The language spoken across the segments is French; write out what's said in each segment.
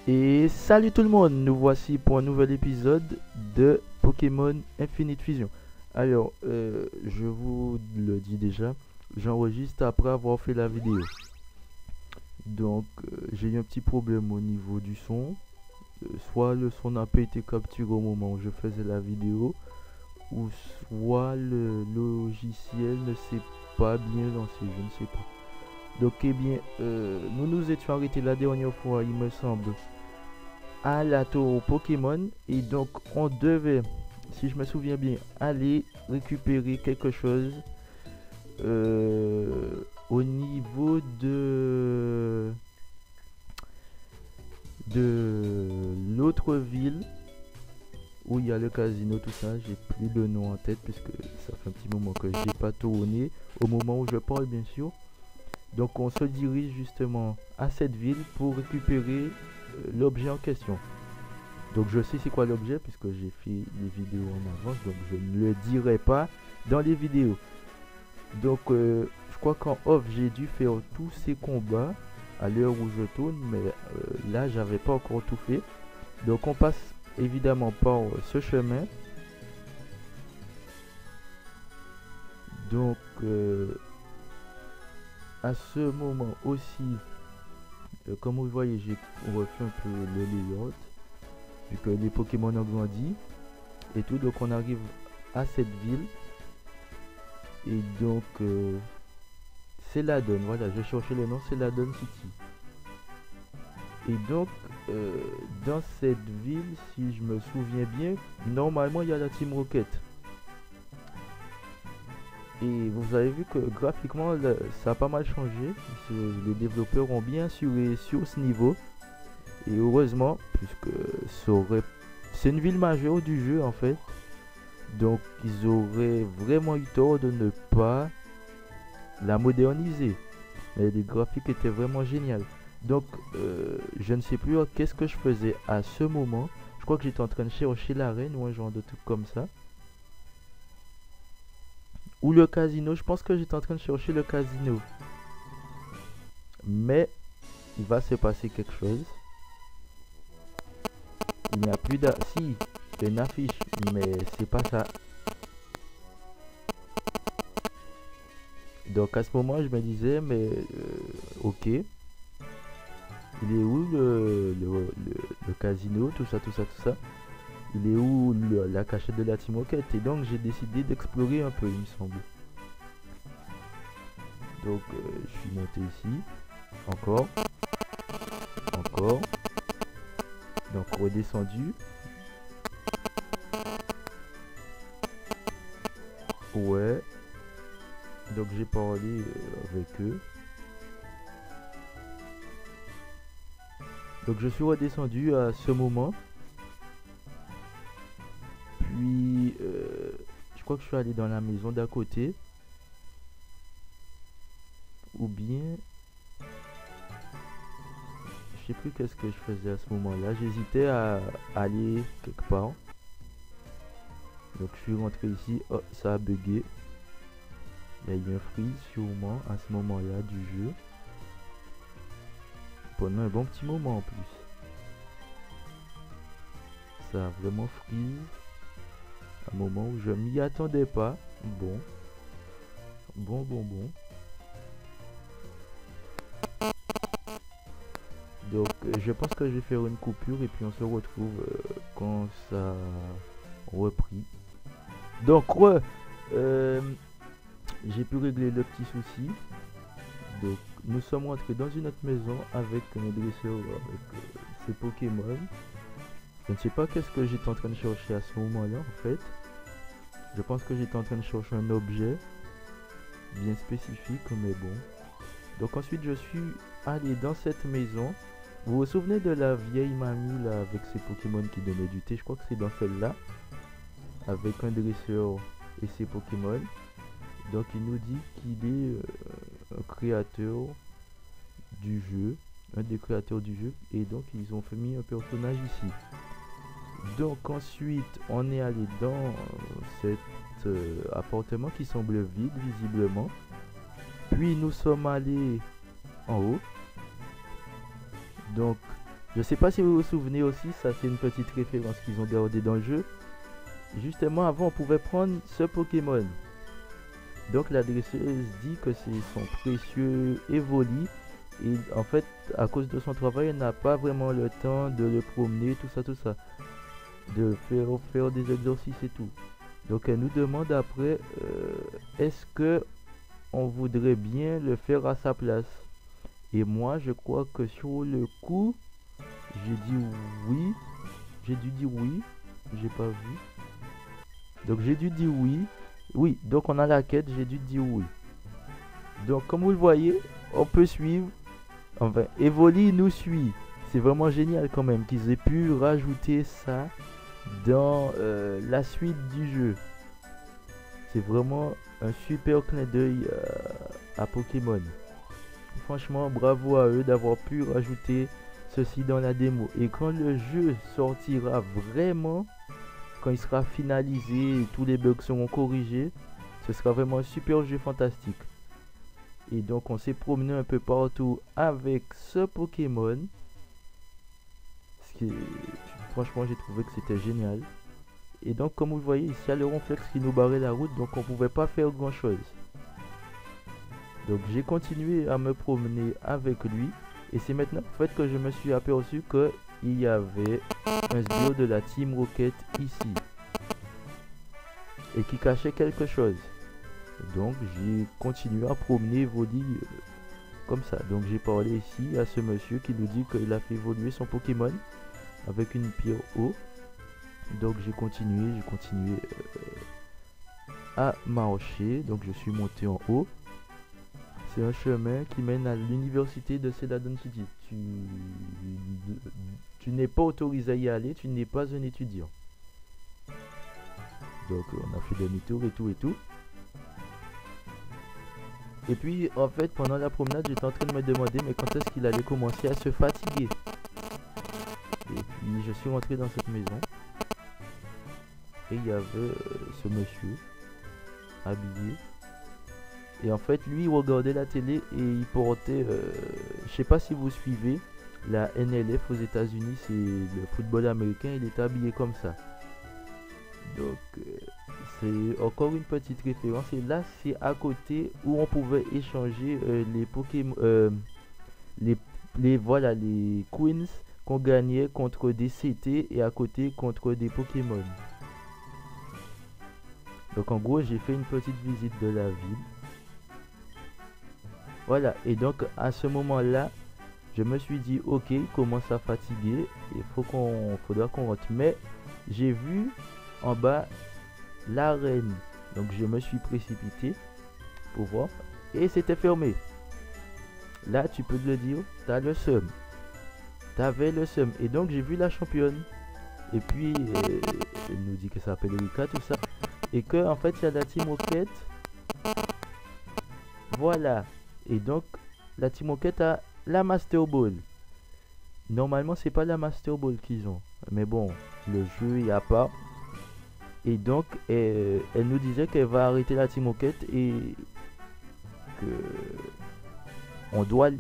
Et salut tout le monde, nous voici pour un nouvel épisode de Pokémon Infinite Fusion. Alors, je vous le dis déjà, j'enregistre après avoir fait la vidéo. Donc, j'ai eu un petit problème au niveau du son. Soit le son n'a pas été capturé au moment où je faisais la vidéo, ou soit le logiciel ne s'est pas bien lancé, je ne sais pas. Donc, eh bien, nous nous étions arrêtés la dernière fois, il me semble, à la tour Pokémon, et donc on devait, si je me souviens bien, aller récupérer quelque chose au niveau de l'autre ville où il y a le casino, tout ça. J'ai plus le nom en tête puisque ça fait un petit moment que j'ai pas tourné au moment où je parle, bien sûr. Donc on se dirige justement à cette ville pour récupérer l'objet en question. Donc je sais c'est quoi l'objet puisque j'ai fait les vidéos en avance, donc je ne le dirai pas dans les vidéos. Donc je crois qu'en off j'ai dû faire tous ces combats à l'heure où je tourne, mais là j'avais pas encore tout fait. Donc on passe évidemment par ce chemin. Donc à ce moment aussi, comme vous voyez, j'ai refait un peu le layout vu que les Pokémon ont grandi et tout. Donc on arrive à cette ville et donc c'est la donne, voilà, je cherchais le nom, c'est la donne City. Et donc dans cette ville, si je me souviens bien, normalement il y a la Team Rocket. Et vous avez vu que graphiquement ça a pas mal changé. Les développeurs ont bien assuré sur ce niveau. Et heureusement, puisque c'est une ville majeure du jeu en fait. Donc ils auraient vraiment eu tort de ne pas la moderniser. Mais les graphiques étaient vraiment géniaux. Donc je ne sais plus qu'est-ce que je faisais à ce moment. Je crois que j'étais en train de chercher l'arène ou un genre de truc comme ça. Ou le casino, je pense que j'étais en train de chercher le casino. Mais il va se passer quelque chose. Il n'y a plus de... Si, il y a une affiche, mais c'est pas ça. Donc à ce moment, je me disais, mais ok. Il est où le casino, tout ça, tout ça, tout ça. Il est où la cachette de la Team Rocket. Et donc j'ai décidé d'explorer un peu, il me semble. Donc je suis monté ici. Encore. Encore. Donc redescendu. Ouais. Donc j'ai parlé avec eux. Donc je suis redescendu à ce moment. Puis je crois que je suis allé dans la maison d'à côté. Ou bien... Je sais plus qu'est-ce que je faisais à ce moment-là. J'hésitais à aller quelque part. Donc je suis rentré ici. Oh, ça a bugué. Il y a eu un freeze sûrement à ce moment-là du jeu. Pendant un bon petit moment en plus. Ça a vraiment freeze. Un moment où je m'y attendais pas. Bon. Bon. Donc je pense que je vais faire une coupure et puis on se retrouve quand ça a repris. Donc j'ai pu régler le petit souci. Donc nous sommes rentrés dans une autre maison avec un dresseur avec ses Pokémon. Je ne sais pas qu'est-ce que j'étais en train de chercher à ce moment-là en fait. Je pense que j'étais en train de chercher un objet bien spécifique, mais bon. Donc ensuite je suis allé dans cette maison. Vous vous souvenez de la vieille mamie là avec ses Pokémon qui donnait du thé? Je crois que c'est dans celle-là. Avec un dresseur et ses Pokémon. Donc il nous dit qu'il est un créateur du jeu. Un des créateurs du jeu. Et donc ils ont mis un personnage ici. Donc ensuite on est allé dans cet appartement qui semble vide visiblement. Puis nous sommes allés en haut. Donc Je sais pas si vous vous souvenez aussi, ça c'est une petite référence qu'ils ont gardée dans le jeu. Justement, avant, on pouvait prendre ce Pokémon. Donc la dresseuse dit que c'est son précieux Evoli. Et en fait, à cause de son travail, elle n'a pas vraiment le temps de le promener, tout ça, de faire des exercices et tout. Donc elle nous demande après, est-ce que on voudrait bien le faire à sa place? Et moi, je crois que sur le coup, j'ai dit oui. J'ai dû dire oui. J'ai pas vu. Donc j'ai dû dire oui. Oui, donc on a la quête, j'ai dû dire oui. Donc comme vous le voyez, on peut suivre. Enfin, Evoli nous suit. C'est vraiment génial quand même qu'ils aient pu rajouter ça dans la suite du jeu. C'est vraiment un super clin d'œil à Pokémon. Franchement, bravo à eux d'avoir pu rajouter ceci dans la démo. Et quand le jeu sortira vraiment, quand il sera finalisé et tous les bugs seront corrigés, ce sera vraiment un super jeu fantastique. Et donc on s'est promené un peu partout avec ce Pokémon. Franchement, j'ai trouvé que c'était génial. Et donc comme vous le voyez, ici il y a le ronflex qui nous barrait la route, donc on pouvait pas faire grand chose. Donc j'ai continué à me promener avec lui. Et c'est maintenant en fait que je me suis aperçu qu'il y avait un sbire de la Team Rocket ici. Et qui cachait quelque chose. Donc j'ai continué à promener Evoli comme ça. Donc j'ai parlé ici à ce monsieur qui nous dit qu'il a fait évoluer son Pokémon avec une pierre eau. Donc j'ai continué à marcher. Donc je suis monté en haut. C'est un chemin qui mène à l'université de Celadon City. Tu n'es pas autorisé à y aller, tu n'es pas un étudiant. Donc on a fait demi-tour et tout. Et puis en fait pendant la promenade j'étais en train de me demander mais quand est-ce qu'il allait commencer à se fatiguer. Et puis je suis rentré dans cette maison. Et il y avait ce monsieur habillé. Et en fait lui il regardait la télé et il portait, je sais pas si vous suivez, la NLF aux États-Unis, c'est le football américain, il était habillé comme ça. Donc c'est encore une petite référence. Et là c'est à côté où on pouvait échanger les Pokémon, voilà, les Queens qu'on gagnait contre des CT et à côté contre des Pokémon. Donc en gros j'ai fait une petite visite de la ville. Voilà, et donc à ce moment là je me suis dit ok, il commence à fatiguer, il faudra qu'on rentre. Mais j'ai vu en bas l'arène, donc je me suis précipité pour voir et c'était fermé. Là tu peux te le dire, t'as le seum, t'avais le seum. Et donc j'ai vu la championne et puis elle nous dit que ça s'appelle Erika, tout ça, et que en fait il y a la Team Rocket. Voilà, et donc la Team Rocket a la Master Ball. Normalement c'est pas la Master Ball qu'ils ont, mais bon, le jeu il y a pas. Et donc elle nous disait qu'elle va arrêter la Team Rocket et que on doit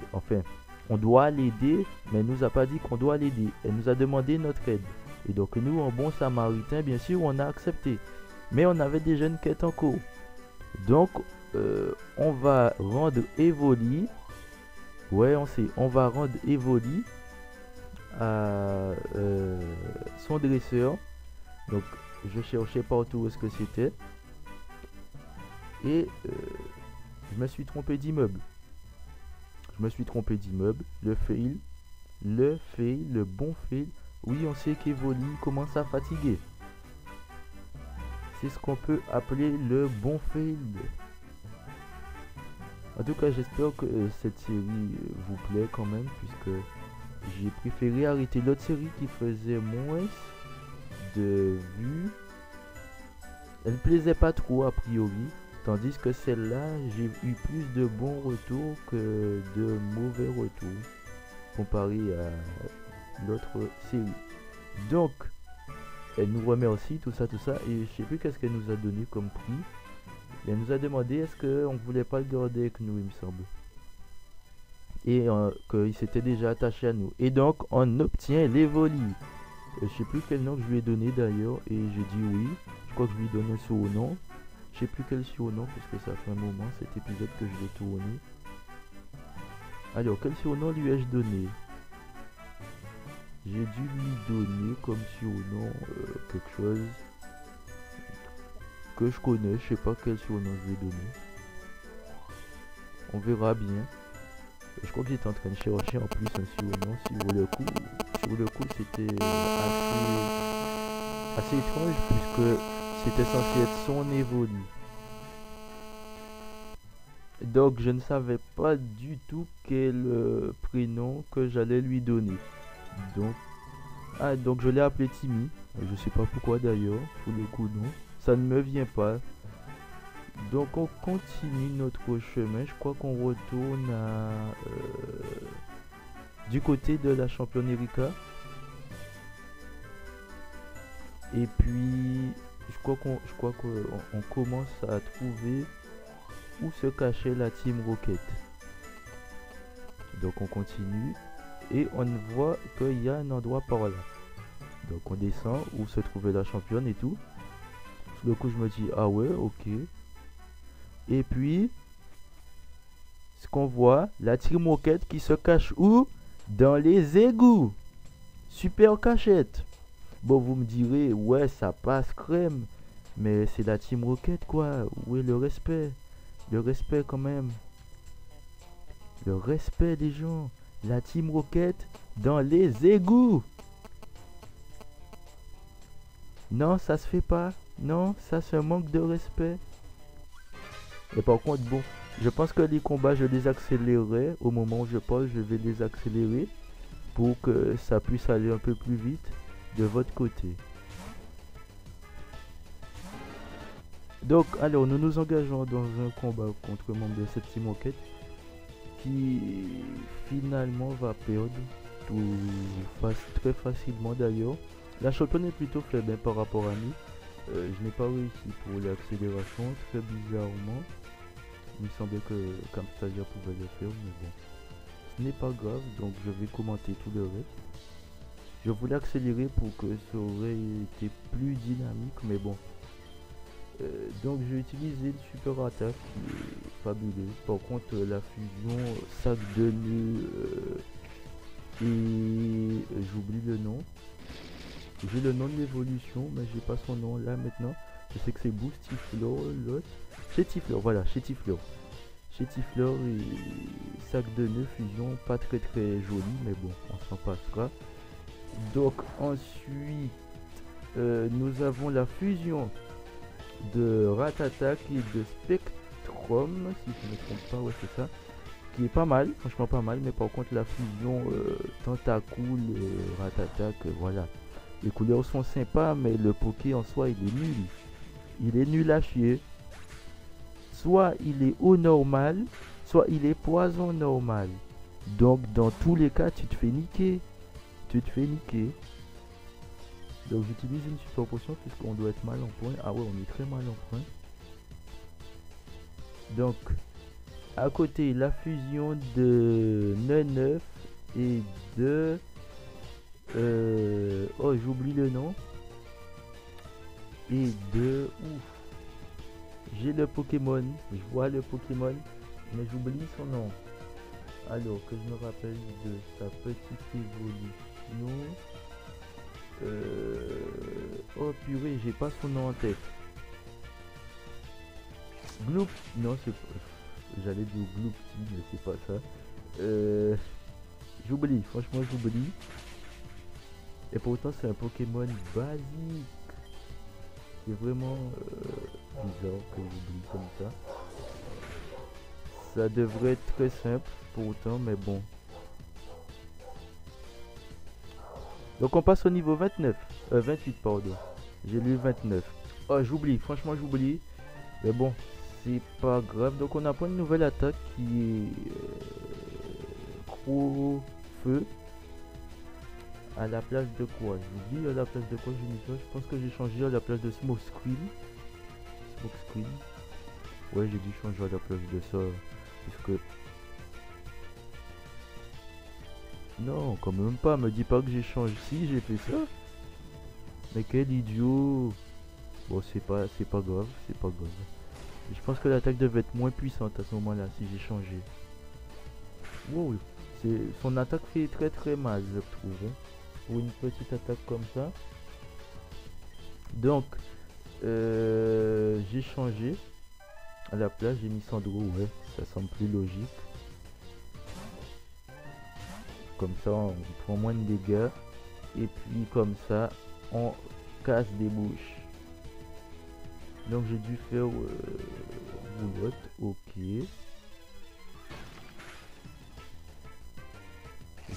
l'aider, mais elle nous a pas dit qu'on doit l'aider. Elle nous a demandé notre aide. Et donc nous, en bon samaritain, bien sûr, on a accepté. Mais on avait déjà une quête en cours. Donc on va rendre Evoli. Ouais, on va rendre Evoli à son dresseur. Donc je cherchais partout où est-ce que c'était. Et je me suis trompé d'immeuble. Le fail, le bon fail. Oui, on sait qu'Evoli commence à fatiguer. C'est ce qu'on peut appeler le bon fail. En tout cas, j'espère que cette série vous plaît quand même, puisque j'ai préféré arrêter l'autre série qui faisait moins de vues. Elle ne plaisait pas trop a priori, tandis que celle-là, j'ai eu plus de bons retours que de mauvais retours comparé à l'autre série. Donc, elle nous remercie, tout ça, et je sais plus qu'est-ce qu'elle nous a donné comme prix. Elle nous a demandé est-ce qu'on voulait pas le garder avec nous, il me semble. et qu'il s'était déjà attaché à nous. Et donc on obtient l'Evoli. Je sais plus quel nom que je lui ai donné d'ailleurs, et j'ai dit oui. Je crois que je lui donne un surnom. Je sais plus quel surnom, parce que ça fait un moment cet épisode que je l'ai tourné. Alors, quel surnom lui ai-je donné? J'ai dû lui donner comme surnom quelque chose que je connais. Je sais pas quel surnom je vais donner. On verra bien. Je crois que j'étais en train de chercher en plus un surnom sur le coup c'était assez étrange puisque c'était censé être son Evoli. Donc je ne savais pas du tout quel prénom que j'allais lui donner. Donc je l'ai appelé Timmy. Je sais pas pourquoi d'ailleurs, pour le coup non. Ça ne me vient pas. Donc on continue notre chemin. Je crois qu'on retourne du côté de la championne Erika. Et puis je crois qu'on commence à trouver où se cachait la Team Rocket. Donc on continue et on voit qu'il y a un endroit par là. Donc on descend où se trouvait la championne et tout. Sur le coup je me dis ah ouais ok. Et puis ce qu'on voit, la Team Rocket qui se cache où? Dans les égouts. Super cachette. Bon vous me direz ouais ça passe crème. Mais c'est la Team Rocket quoi. Où est le respect? Le respect quand même. Le respect des gens. La Team Rocket dans les égouts. Non, ça se fait pas. Non, ça c'est un manque de respect. Et par contre, bon, je pense que les combats, je les accélérerai. Au moment où je parle, je vais les accélérer pour que ça puisse aller un peu plus vite de votre côté. Donc, alors, nous nous engageons dans un combat contre un membre de cette Team Rocket qui finalement va perdre très facilement d'ailleurs. La championne est plutôt faible par rapport à nous. Je n'ai pas réussi pour l'accélération, très bizarrement. Il me semblait que Camstasia pouvait le faire, mais bon. Ce n'est pas grave, donc je vais commenter tout le reste. Je voulais accélérer pour que ça aurait été plus dynamique, mais bon. Donc j'ai utilisé le super attaque qui est fabuleux. Par contre la fusion sac de nœud et j'oublie le nom. J'ai le nom de l'évolution mais j'ai pas son nom là maintenant. Je sais que c'est Boostiflor l'autre. Chétiflor, voilà, Chétiflor. Chétiflor et sac de nœud fusion, pas très joli mais bon on s'en passera. Donc ensuite nous avons la fusion de Ratatak et de Spectrum, si je ne me trompe pas, ouais c'est ça, qui est pas mal, franchement pas mal, mais par contre la fusion Tentacool, Ratatak, voilà, les couleurs sont sympas, mais le Poké en soi il est nul à chier, soit il est eau normale, soit il est poison normal, donc dans tous les cas tu te fais niquer. Donc j'utilise une super potion puisqu'on doit être mal en point. Ah ouais, on est très mal en point. Donc à côté la fusion de 9 et de oh j'oublie le nom. Et de j'ai le Pokémon. Je vois le Pokémon, mais j'oublie son nom. Alors que je me rappelle de sa petite évolution. Oh purée, j'ai pas son nom en tête. Gloop, non c'est pas. J'allais dire Gloopty, mais c'est pas ça. J'oublie, franchement j'oublie. Et pourtant c'est un Pokémon basique. C'est vraiment bizarre que j'oublie comme ça. Ça devrait être très simple pourtant, mais bon. Donc on passe au niveau 29. 28 pardon. J'ai lu 29. Oh j'oublie, franchement j'oublie. Mais bon, c'est pas grave. Donc on apprend une nouvelle attaque qui est Gros Feu. À la place de quoi? J'oublie à la place de quoi j'ai mis ça. Je pense que j'ai changé à la place de Smoke Screen. Ouais j'ai dû changer à la place de ça. Puisque Non, quand même pas. Me dis pas que j'ai changé. Si, j'ai fait ça. Mais quel idiot. Bon, c'est pas grave, c'est pas grave. Je pense que l'attaque devait être moins puissante à ce moment-là si j'ai changé. Wow, son attaque fait très très mal, je trouve, hein, pour une petite attaque comme ça. Donc, j'ai changé. À la place, j'ai mis Sandro, ouais, ça semble plus logique. Comme ça, on prend moins de dégâts. Et puis, comme ça, on casse des bouches. Donc, j'ai dû faire roulotte, ok.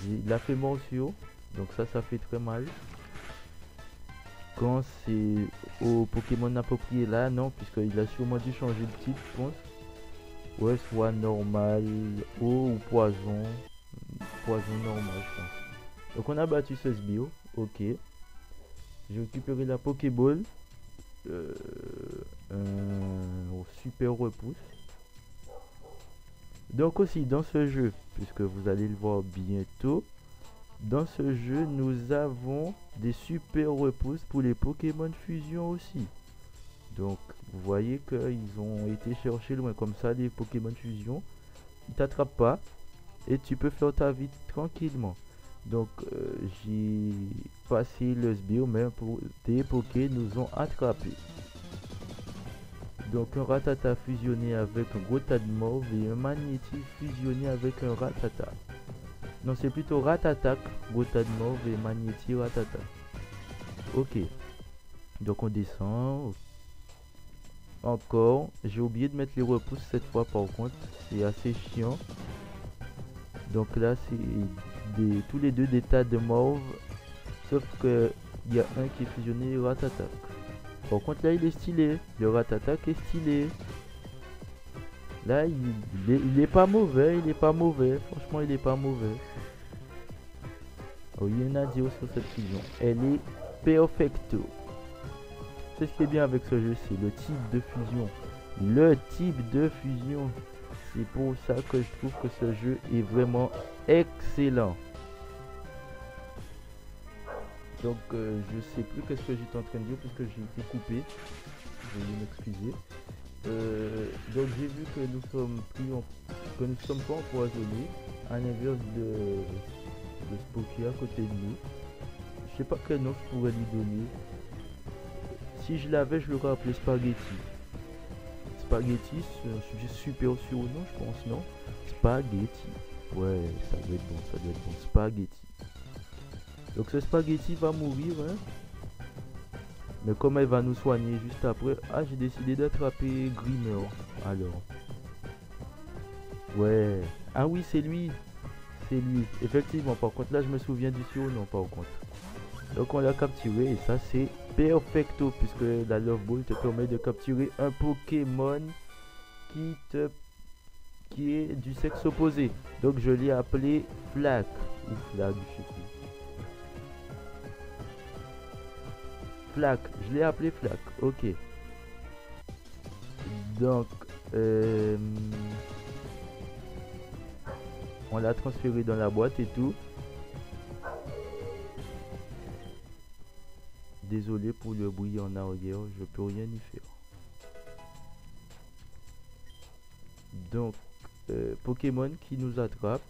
Il a fait morsure, donc ça fait très mal. Quand c'est au Pokémon approprié là, non, puisqu'il a sûrement dû changer de type, je pense. Ouais, soit normal, eau ou poison. Poison normal, je pense. Donc on a battu ce sbio, ok. J'ai récupéré la Pokéball. Un super repousse. Donc aussi dans ce jeu, puisque vous allez le voir bientôt, dans ce jeu nous avons des super repousses pour les Pokémon fusion aussi. Donc vous voyez qu'ils ont été chercher loin, comme ça les Pokémon fusion ils t'attrapent pas et tu peux faire ta vie tranquillement. Donc j'ai passé le sbio même pour des Poké nous ont attrapés. Donc un Rattata fusionné avec un Gotad mauve et un Magnéti fusionné avec un Rattata. Non, c'est plutôt Rattatak, Gotad mauve et Magnéti Rattata. Ok. Donc on descend. Encore. J'ai oublié de mettre les repousses cette fois par contre. C'est assez chiant. Donc là c'est tous les deux des tas de mauve. Sauf que il y a un qui est fusionné Rattatak. Par contre là il est stylé. Le Rattatak est stylé. Là il est pas mauvais. Il est pas mauvais. Franchement il est pas mauvais. Oh, il y a un adios sur cette fusion. Elle est perfecto. C'est ce qui est bien avec ce jeu, c'est le type de fusion. Le type de fusion. C'est pour ça que je trouve que ce jeu est vraiment excellent. Donc je sais plus qu'est-ce que j'étais en train de dire puisque j'ai été coupé. Veuillez m'excuser. Donc j'ai vu que nous sommes pas empoisonnés à l'inverse de Spooky à côté de nous. Je sais pas quel nom je pourrais lui donner. Si je l'avais, je l'aurais appelé Spaghetti. Spaghetti, c'est un sujet super surnom, je pense, non? Spaghetti. Ouais, ça doit être bon, ça doit être bon. Spaghetti. Donc ce Spaghetti va mourir, hein? Mais comme elle va nous soigner juste après... Ah, j'ai décidé d'attraper Grimer. Alors. Ouais. Ah oui, c'est lui. C'est lui. Effectivement, par contre, là, je me souviens du surnom, par contre. Donc on l'a capturé et ça c'est perfecto puisque la Love Ball te permet de capturer un Pokémon qui est du sexe opposé. Donc je l'ai appelé Flack ou Flag, je sais plus. Flack, je l'ai appelé Flack, ok. Donc on l'a transféré dans la boîte et tout. Désolé pour le bruit en arrière, je peux rien y faire. Donc, Pokémon qui nous attrape.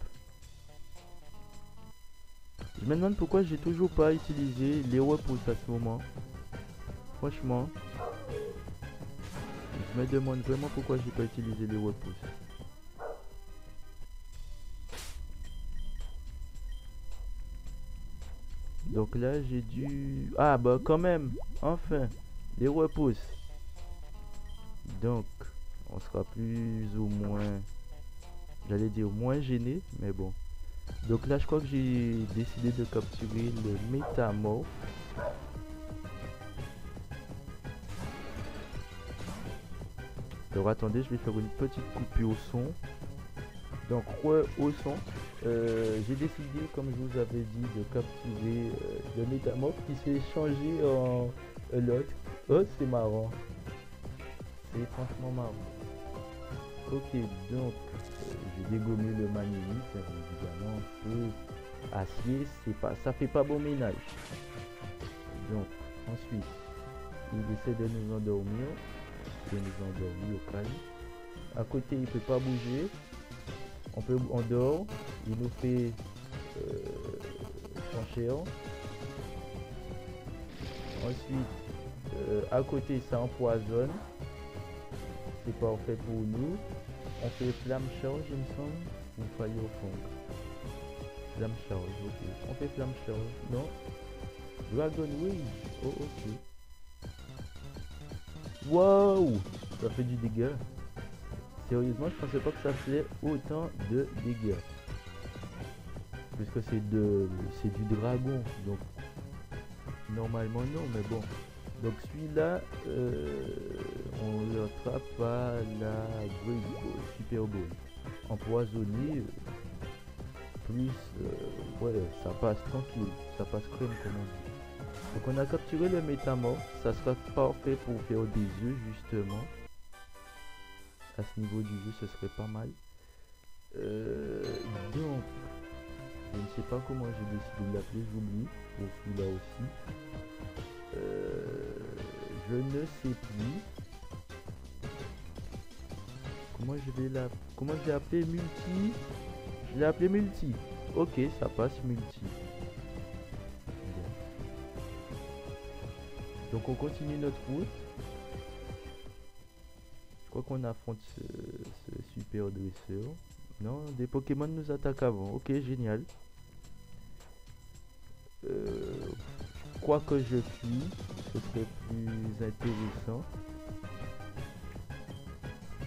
Je me demande pourquoi j'ai toujours pas utilisé les repousses à ce moment. Franchement, je me demande vraiment pourquoi j'ai pas utilisé les repousses. Donc là j'ai dû... Ah bah quand même, enfin, les repousses. Donc, on sera plus ou moins... J'allais dire moins gêné, mais bon. Donc là je crois que j'ai décidé de capturer le Métamorphe. Alors attendez, je vais faire une petite coupure au son. Donc au son, j'ai décidé, comme je vous avais dit, de capturer le Métamorphe qui s'est changé en l'autre. Oh, c'est marrant. C'est franchement marrant. Ok, donc j'ai dégommé le Magnéti, évidemment. Acier, ça fait pas bon ménage. Donc, ensuite, il essaie de nous endormir. De nous endormir au calme. À côté, il peut pas bouger. On dort. Il nous fait franchir. Ensuite, à côté, ça empoisonne. C'est parfait pour nous. On fait flamme charge, il me semble. Ou fire fong. Flamme charge, ok. On fait flamme charge. Non. Dragon Wave. Oh, ok. Wow! Ça fait du dégât. Sérieusement, je pensais pas que ça faisait autant de dégâts. Puisque c'est du dragon. Donc, normalement, non, mais bon. Donc, celui-là, on le attrape à la Great Ball, Super Ball. Empoisonné, plus, ouais, ça passe tranquille. Ça passe crème, comme on dit. Donc on a capturé le métamorphe, ça sera parfait pour faire des œufs justement. À ce niveau du jeu, ce serait pas mal. Donc, je ne sais pas comment j'ai décidé de l'appeler, j'oublie. Pour celui-là aussi. Je ne sais plus. Comment je l'ai appelé? Multi. Je l'ai appelé Multi. Ok, ça passe Multi. Donc on continue notre route. Je crois qu'on affronte ce super dresseur. Non, des Pokémon nous attaquent avant. Ok, génial. Je crois que je fuis. Ce serait plus intéressant.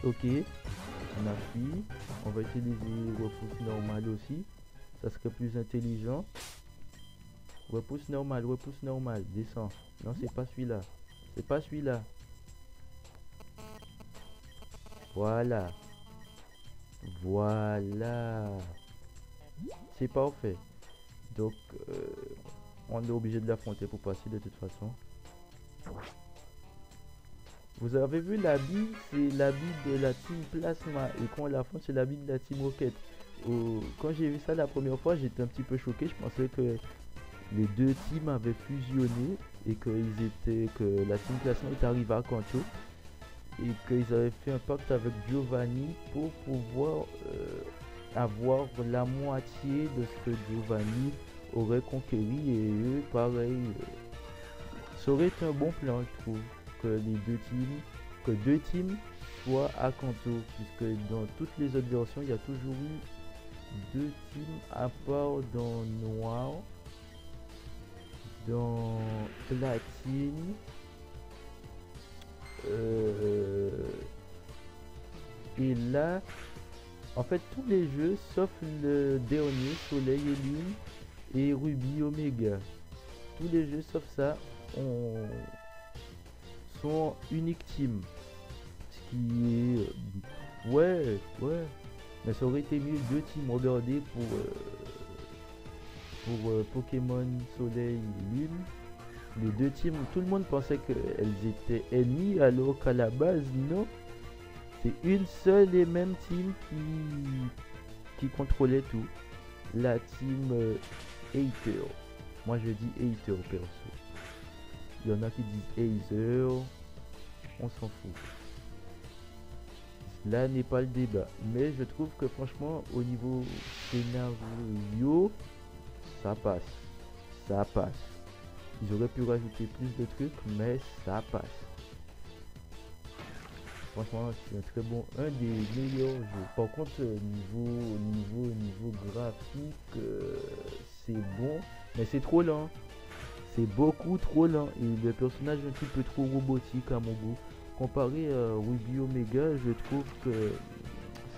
Ok, on a fui. On va utiliser repousse normal aussi. Ça serait plus intelligent. Repousse normal, descends. Non, c'est pas celui-là. C'est pas celui-là. Voilà. Voilà. C'est parfait. Donc, on est obligé de l'affronter pour passer de toute façon. Vous avez vu l'habit, c'est l'habit de la Team Plasma. Et quand on l'affronte, c'est l'habit de la Team Rocket. Quand j'ai vu ça la première fois, j'étais un petit peu choqué. Je pensais que les deux teams avaient fusionné et que la Team Plasma est arrivée à Kanto et qu'ils avaient fait un pacte avec Giovanni pour pouvoir avoir la moitié de ce que Giovanni aurait conquéri. Et eux, pareil, ça aurait été un bon plan, je trouve, que deux teams soient à Kanto, puisque dans toutes les autres versions, il y a toujours eu deux teams, à part dans Noir, dans Platine, et là, en fait, tous les jeux, sauf le dernier, Soleil et Lune, et Ruby Omega, tous les jeux sauf ça sont unique team. Ce qui est... ouais. Mais ça aurait été mieux deux teams. Regardez pour Pokémon Soleil et Lune. Les deux teams, tout le monde pensait qu'elles étaient ennemies, alors qu'à la base, non. C'est une seule et même team qui contrôlait tout. La team Hater. Moi je dis Hater perso. Il y en a qui disent Hater. On s'en fout. Là n'est pas le débat. Mais je trouve que franchement, au niveau scénario, ça passe. Ça passe. Ils auraient pu rajouter plus de trucs, mais ça passe. Franchement, c'est un très bon, un des meilleurs jeux. Par contre, niveau graphique, c'est bon, mais c'est trop lent. C'est beaucoup trop lent et le personnage est un petit peu trop robotique à mon goût. Comparé à Ruby Omega, je trouve que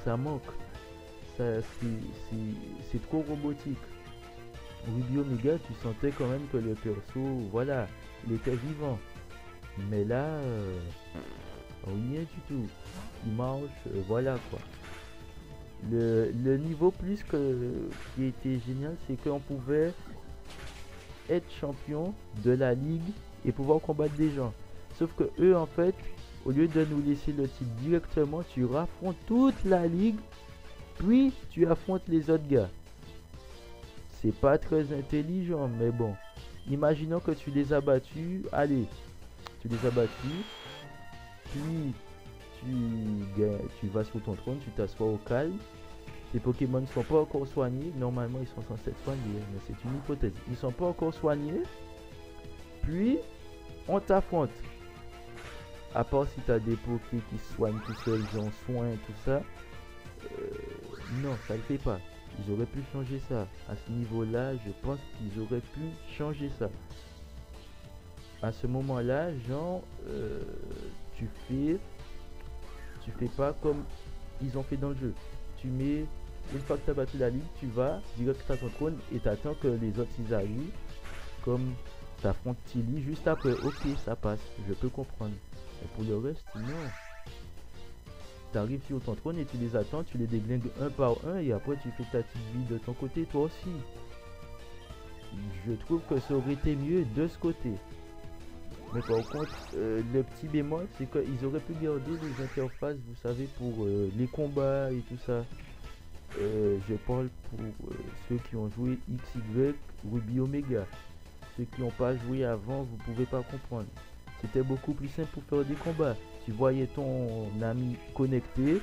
ça manque. C'est trop robotique. Ruby Omega, tu sentais quand même que le perso, voilà, il était vivant. Mais là, rien du tout. Il marche, voilà quoi. Le niveau plus qui était génial, c'est qu'on pouvait être champion de la ligue et pouvoir combattre des gens. Sauf que eux, en fait, au lieu de nous laisser le titre directement, tu affrontes toute la ligue, puis tu affrontes les autres gars. c'est pas très intelligent, mais bon. Imaginons que tu les as battus, allez, tu les as battus, puis tu vas sur ton trône, tu t'assois au calme. Tes Pokémon ne sont pas encore soignés, normalement ils sont censés être soignés, mais c'est une hypothèse. Ils ne sont pas encore soignés, puis on t'affronte. À part si tu as des Poké qui se soignent tout seuls, genre soins et tout ça, non, ça ne le fait pas. Ils auraient pu changer ça. À ce niveau-là, je pense qu'ils auraient pu changer ça. À ce moment-là, genre, tu fais pas comme ils ont fait dans le jeu. Une fois que tu as battu la ligue, tu vas direct à ton trône et t'attends que les autres ils arrivent. Comme t'affrontes Tilly juste après. Ok, ça passe, je peux comprendre. Mais pour le reste, non. T'arrives sur ton trône et tu les attends, tu les déglingues un par un et après tu fais ta petite vie de ton côté toi aussi. Je trouve que ça aurait été mieux de ce côté. Mais par contre, le petit bémol, c'est qu'ils auraient pu garder les interfaces, vous savez, pour les combats et tout ça. Je parle pour ceux qui ont joué XY, Ruby Omega. Ceux qui n'ont pas joué avant, vous pouvez pas comprendre. C'était beaucoup plus simple pour faire des combats. Tu voyais ton ami connecté,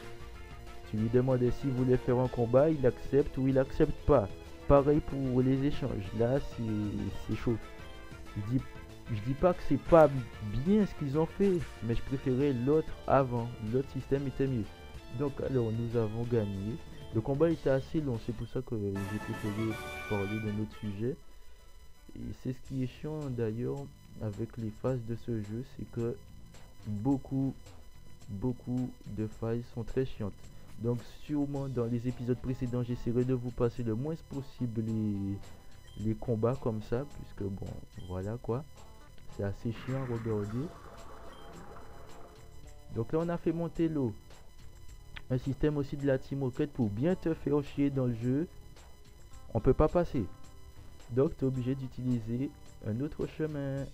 tu lui demandais s'il voulait faire un combat, il accepte ou il accepte pas. Pareil pour les échanges. Là, c'est chaud. Je dis pas que c'est pas bien ce qu'ils ont fait, mais je préférais l'autre avant. L'autre système était mieux. Donc alors, nous avons gagné. Le combat était assez long, c'est pour ça que j'ai préféré parler d'un autre sujet. Et c'est ce qui est chiant d'ailleurs avec les phases de ce jeu, c'est que beaucoup de failles sont très chiantes. Donc sûrement dans les épisodes précédents, j'essaierai de vous passer le moins possible les combats comme ça, puisque bon, voilà quoi. C'est assez chiant à regarder. Donc là, on a fait monter l'eau. Un système aussi de la Team Rocket pour bien te faire chier dans le jeu. On peut pas passer. Donc, tu es obligé d'utiliser un autre chemin.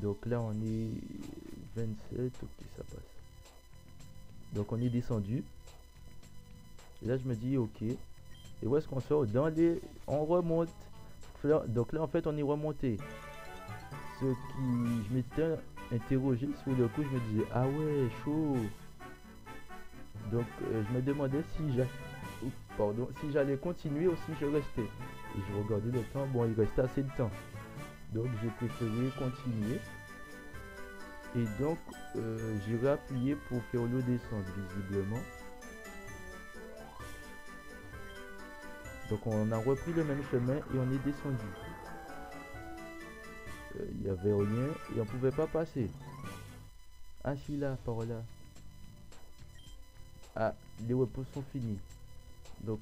Donc là, on est 27. Ok, ça passe. Donc, on est descendu. Et là, je me dis, ok. Et où est-ce qu'on sort? On remonte. Donc là, en fait, on est remonté. Ce qui... Je m'étais interrogé sur le coup. Je me disais, ah ouais, chaud. Donc, je me demandais si j'allais continuer ou si je restais. Et je regardais le temps. Bon, il restait assez de temps. Donc, j'ai préféré continuer. Et donc, j'ai appuyé pour faire le descendre, visiblement. Donc on a repris le même chemin et on est descendu. Il n'y avait rien et on pouvait pas passer. Ah si, là, par là. Ah, les repos sont finis. Donc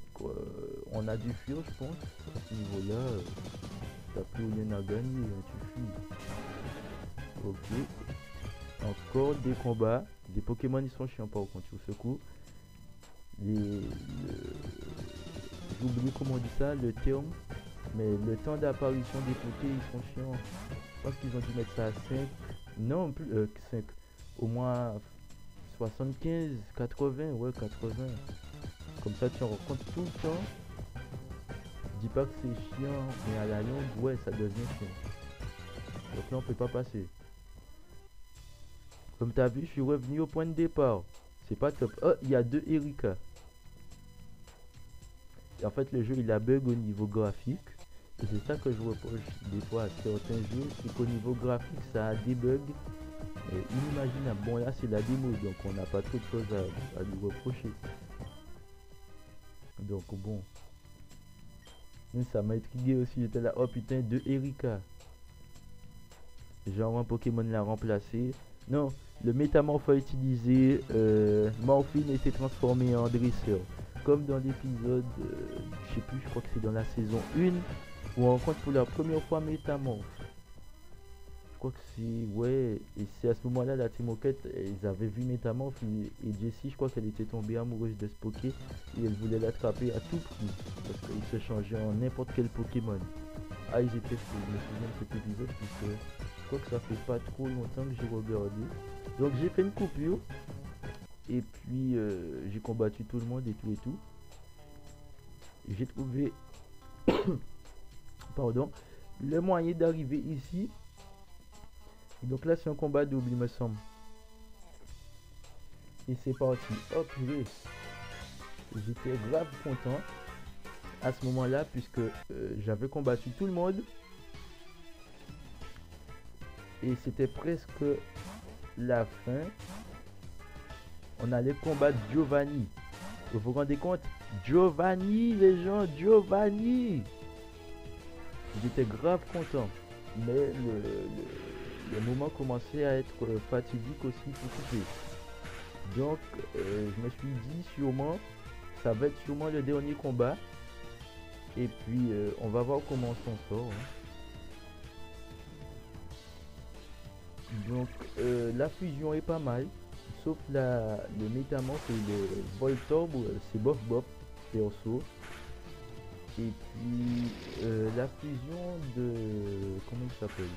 on a dû fuir, je pense. À ce niveau-là, t'as plus rien à gagner, hein, tu fuis. Ok. Encore des combats. Les Pokémon ils sont chiants par contre sur ce coup. J'oublie comment on dit ça, le terme. Mais le temps d'apparition des Poké, ils sont chiants. Je pense qu'ils ont dû mettre ça à 5. Non, plus 5. Au moins 75, 80, ouais 80. Comme ça tu en rencontres tout le temps. Je dis pas que c'est chiant, mais à la longue, ouais, ça devient chiant. Donc là on peut pas passer. Comme tu as vu, je suis revenu au point de départ. C'est pas top. Oh, il y a 2 Erika. Et en fait, le jeu il a bug au niveau graphique. Et c'est ça que je reproche des fois à certains jeux. C'est qu'au niveau graphique, ça a des bugs inimaginable. Bon, là, c'est la démo. Donc, on n'a pas trop de choses à lui reprocher. Donc, bon. Mais ça m'a intrigué aussi. J'étais là, oh putain, 2 Erika. Genre, un Pokémon l'a remplacé. Non, le métamorphe a utilisé Morphine et s'est transformé en dresseur. Comme dans l'épisode, je sais plus, je crois que c'est dans la saison 1, où on rencontre pour la première fois Métamorphe. Je crois que c'est, ouais, et c'est à ce moment-là, la Team Rocket, ils avaient vu Métamorphe et Jessie, je crois qu'elle était tombée amoureuse de ce Poké et elle voulait l'attraper à tout prix, parce qu'il se changeait en n'importe quel Pokémon. Ah, ils étaient fous, je me souviens de cet épisode, puisque je crois que ça fait pas trop longtemps que j'ai regardé. Donc j'ai fait une coupure. Et puis j'ai combattu tout le monde et tout et tout. j'ai trouvé pardon, le moyen d'arriver ici. Et donc là c'est un combat double il me semble. Et c'est parti. Hop, j'étais grave content à ce moment là puisque j'avais combattu tout le monde. Et c'était presque la fin. On allait combattre Giovanni. Vous vous rendez compte? Giovanni, les gens, Giovanni. J'étais grave content. Mais le moment commençait à être fatidique aussi pour couper. Donc, je me suis dit sûrement, ça va être sûrement le dernier combat. Et puis, on va voir comment on s'en sort. Hein. Donc, la fusion est pas mal. Sauf le métamorphe et le Voltorb, c'est bof bof, perso. Et puis la fusion de... Comment il s'appelle?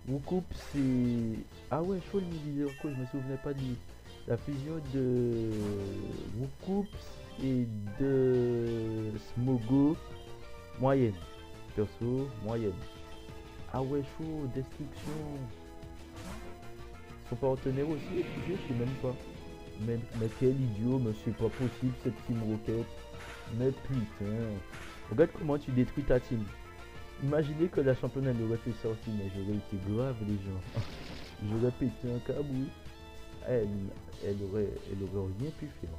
Woocoup, c'est... Ah ouais, chaud le disait encore, je me souvenais pas de lui. La fusion de Woocoup et de Smogo, moyenne. Perso, moyenne. Ah ouais, chaud, destruction. Son partenaire aussi, je sais même pas. Mais quel idiot, mais c'est pas possible cette Team Rocket. Mais putain. Regarde comment tu détruis ta team. Imaginez que la championne aurait fait ça aussi, mais j'aurais été grave les gens. J'aurais pété un câble. Elle aurait rien pu faire.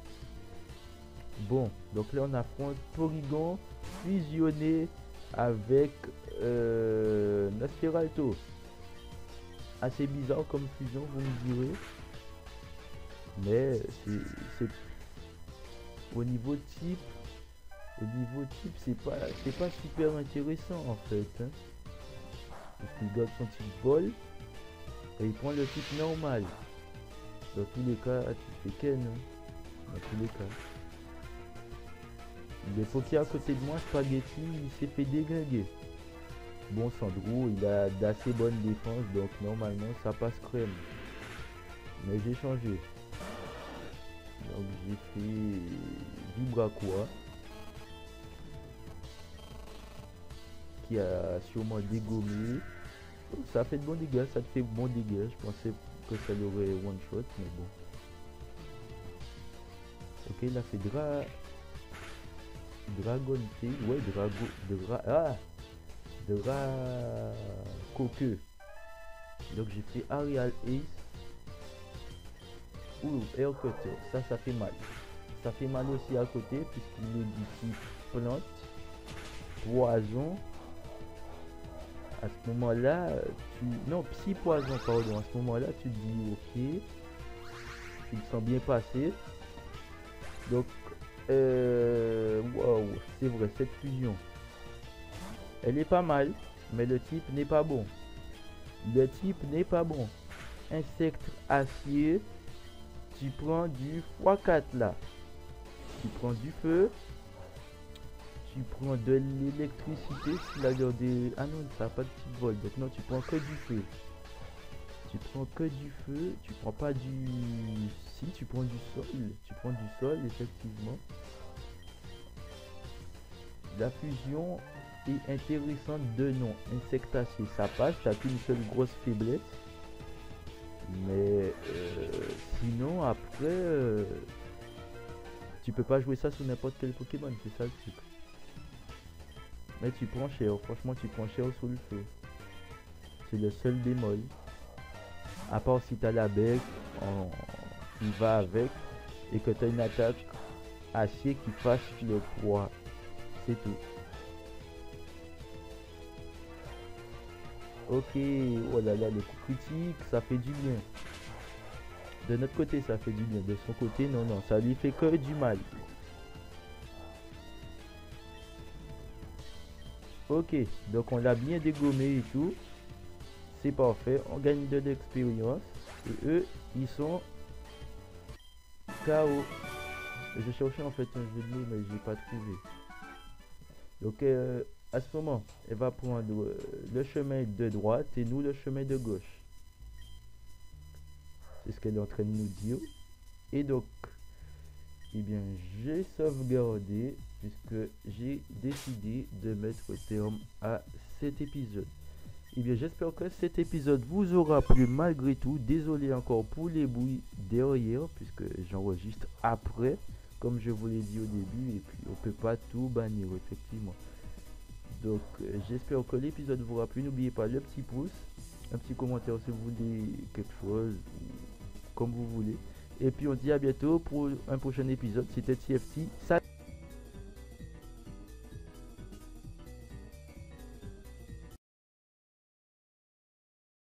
Bon, donc là on affronte Porygon fusionné avec Nosferatu. Assez bizarre comme fusion, vous me direz. Mais c'est au niveau type. C'est pas super intéressant en fait. Hein. Parce qu'il garde son type vol. Et il prend le type normal. Dans tous les cas, tu fais Ken. Hein. Dans tous les cas. Il est poké à côté de moi, Spaghetti, il s'est fait déglinguer. Bon, Sandro, il a d'assez bonnes défenses, donc normalement ça passe crème. Mais j'ai changé. Donc j'ai fait Vibraqua, qui a sûrement dégommé. Oh, ça fait de bons dégâts, ça te fait bon dégâts. Je pensais que ça l'aurait one shot, mais bon. Ok, il a fait Dragonté, ouais, Coqueux. Donc j'ai fait Aerial Ace. Ouh, Air Cutter, ça fait mal. Ça fait mal aussi à côté puisqu'il est du type plante, poison. À ce moment-là, non, psy poison, pardon. À ce moment-là, tu te dis ok, tu te sens bien passer. Donc, wow, c'est vrai, cette fusion, elle est pas mal, mais le type n'est pas bon. Le type n'est pas bon. Insecte acier, tu prends du x4 là. Tu prends du feu. Tu prends de l'électricité. S'il a des... Ah non, ça n'a pas de type vol. Donc non, tu prends que du feu. Tu prends que du feu. Tu prends pas du... Si, tu prends du sol. Tu prends du sol, effectivement. La fusion est intéressante de nom. Insectacier, ça passe. T'as qu'une seule grosse faiblesse. Mais sinon, après, tu peux pas jouer ça sur n'importe quel Pokémon. C'est ça le truc. Mais tu prends cher. Franchement, tu prends cher sur le feu. C'est le seul bémol. À part si t'as la bec, il va avec. Et que t'as une attaque acier qui fasse le poids. C'est tout. Ok, oh là là, le coup critique, ça fait du bien. De notre côté, ça fait du bien. De son côté, non, non, ça lui fait que du mal. Ok, donc on l'a bien dégommé et tout. C'est parfait, on gagne de l'expérience. Et eux, ils sont KO. Je cherchais en fait un jeu de mots, mais j'ai pas trouvé. Donc à ce moment, elle va prendre le chemin de droite et nous le chemin de gauche. C'est ce qu'elle est en train de nous dire. Et donc, eh bien j'ai sauvegardé puisque j'ai décidé de mettre terme à cet épisode. Eh bien j'espère que cet épisode vous aura plu malgré tout. Désolé encore pour les bruits derrière puisque j'enregistre après, comme je vous l'ai dit au début, et puis on peut pas tout bannir effectivement. Donc j'espère que l'épisode vous aura plu. N'oubliez pas le petit pouce, un petit commentaire si vous voulez quelque chose, comme vous voulez. Et puis on dit à bientôt pour un prochain épisode. C'était TFT. Salut.